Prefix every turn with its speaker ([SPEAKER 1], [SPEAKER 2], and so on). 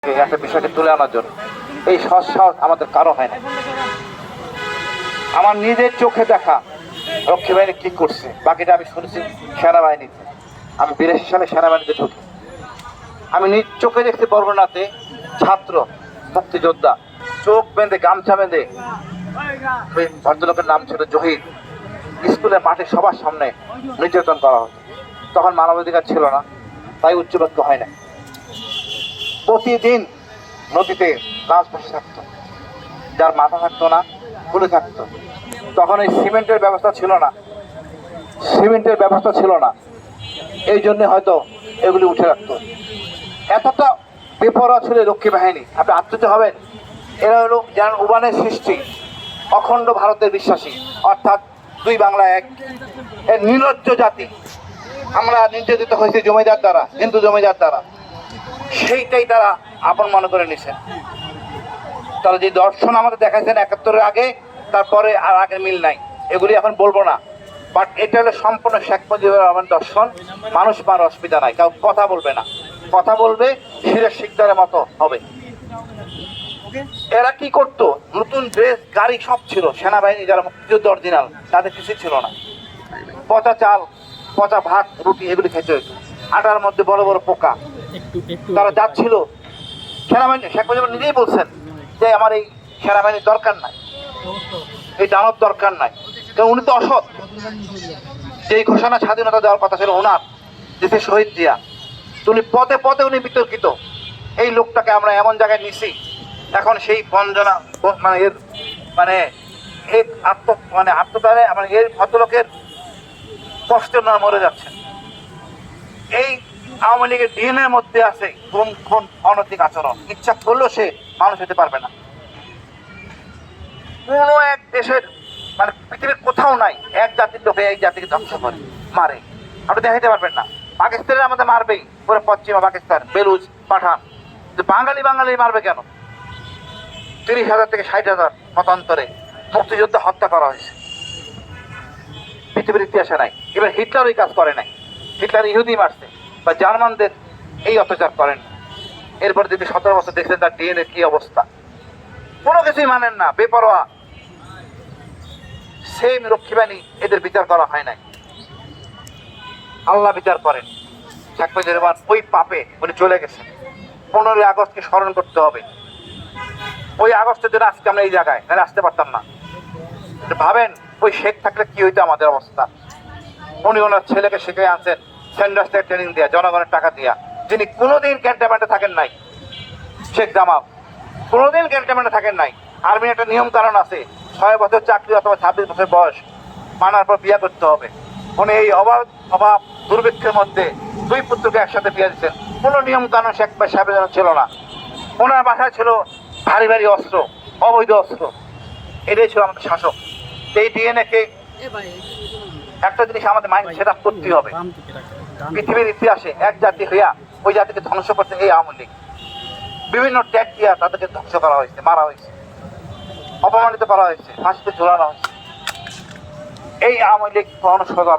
[SPEAKER 1] একটা বিষয়কে তুলে আনার জন্য এই সৎ সাহস আমাদের কারো হয় না। আমার নিজের চোখে দেখা রক্ষী বাহিনী কি করছে, বাকিটা আমি শুনেছি সেনাবাহিনীতে। আমি 82 সালে সেনাবাহিনীতে ঢুকি। আমি নিজ চোখে দেখছি বরগুনাতে ছাত্র মুক্তিযোদ্ধা চোখ বেঁধে গামছা বেঁধে, ভদ্রলোকের নাম ছিল জহির, স্কুলের মাঠে সবার সামনে নির্যাতন করা হতো। তখন মানবাধিকার ছিল না, তাই উচ্চবাক্য হয় না। প্রতিদিন নদীতে লাশ বসে থাকতো, যার মাথা থাকতো না খুলে থাকতো। তখন এই সিমেন্টের ব্যবস্থা ছিল না, এই জন্য হয়তো এগুলি উঠে রাখতো। এতটা বেপরোয়া ছিল রক্ষী বাহিনী, আপনি আশ্চর্য হবেন। এরা হলো যেন উবানের সৃষ্টি, অখণ্ড ভারতের বিশ্বাসী, অর্থাৎ দুই বাংলা এক, এর নির্লজ্জ জাতি। আমরা নির্যাতিত হয়েছি জমিদার দ্বারা, হিন্দু জমিদার দ্বারা, সেইটাই তারা আপন মনে করে নিছেন। তারা যে দর্শন আমাদের দেখাইছেন 71-এর আগে, তারপরে আর আগের মিল নাই, এগুলি এখন বলবো না। বাট এটা হলো সম্পূর্ণ শেখ মুজিবুর রহমান দর্শন। মানুষ মার অসুবিধা নাই, কাউ কথা বলবে না, কথা বলবে সিরের শিকদারের মতো হবে। এরা কি করতো, নতুন ড্রেস গাড়ি সব ছিল, সেনাবাহিনী যারা মুক্তিযুদ্ধ অরিজিনাল তাদের কিছু ছিল না। পচা চাল, পচা ভাত, রুটি এগুলি খেতে হইতো, আটার মধ্যে বড় বড় পোকা। তারা যাচ্ছিল সেনাবাহিনী, শেখ মুজিবুর নিজেই বলছেন যে আমার এই সেনাবাহিনীর দরকার নাই, এই দানব দরকার নাই। কারণ উনি তো অসৎ। যেই ঘোষণা স্বাধীনতা দেওয়ার কথা ছিল ওনার, দেশে শহীদ জিয়া, উনি পদে পদে উনি বিতর্কিত। এই লোকটাকে আমরা এমন জায়গায় নিছি, এখন সেই বঞ্জনা আত্মদানে এর ভদ্রলোকের কষ্টে ওনারা মরে যাচ্ছেন। এই আওয়ামী লীগের ডিএনএর মধ্যে আছে গুম খুন অনৈতিক আচরণ। ইচ্ছা করলেও সে মানুষ হতে পারবে না। কোনো এক দেশের পৃথিবীর কোথাও নাই এক জাতির লোকে এই জাতিকে ধ্বংস করে মারে, আপনি দেখাইতে পারবেন না। পাকিস্তানের আমাদের মারবেই, পুরো পশ্চিমা পাকিস্তান, বেলুচ, পাঠান। বাঙালি মারবে কেন? 30,000 থেকে 60,000 মতান্তরে মুক্তিযোদ্ধা হত্যা করা হয়েছে, পৃথিবীর ইতিহাসে নাই। এবার হিটলার ওই কাজ করে নাই, হিটলার ইহুদি মারছে, বা জার্মানদের এই অত্যাচার করেন। এরপর যদি 17 বছর দেখছেন তার ডিএনএ কি অবস্থা, কোনো কিছুই মানেন না, বেপরোয়া। সেম রক্ষী বাহিনী, এদের বিচার করা হয় নাই, আল্লাহ বিচার করেন। শেখ মুজিবুর রহমান ওই পাপে উনি চলে গেছেন। 15ই আগস্টকে স্মরণ করতে হবে। ওই আগস্টের দিন আজকে আমরা এই জায়গায় তাহলে আসতে পারতাম না। ভাবেন ওই শেখ থাকলে কি হইতো আমাদের অবস্থা। উনি ওনার ছেলেকে শিখে আনছেন সেন্ডার্স থেকে ট্রেনিং দিয়া, জনগণের টাকা দিয়া, যিনি কোনোদিন ক্যান্টনমেন্টে থাকেন নাই। শেখ জামাল কোনোদিন ক্যান্টনমেন্টে থাকেন নাই। আর্মির একটা নিয়ম কারণ আছে, 6 বছর চাকরি অথবা 26 বছর বয়স মানার পর বিয়ে করতে হবে। উনি এই অভাব দুর্ভিক্ষের মধ্যে 2 পুত্রকে একসাথে বিয়ে দিচ্ছেন। কোনো নিয়ম কানুন শেখ সাহেবের ছিল না। ওনার বাসায় ছিল ভারী ভারী অস্ত্র, অবৈধ অস্ত্র। এটাই ছিল আমাদের শাসক। এই ডিএনএ কে একটা জিনিস আমাদের মাইন্ড সেট আপ করতেই হবে। পৃথিবীর ইতিহাসে এক জাতি হইয়া ওই জাতিকে ধ্বংস করতে এই আওয়ামী লীগ বিভিন্ন ট্যাগ দিয়া তাদেরকে ধ্বংস করা হয়েছে, মারা হয়েছে, অপমানিত করা হয়েছে, ফাঁসিতে ঝোলানো হয়েছে। এই আওয়ামী লীগ কখনো সোজা হবে না।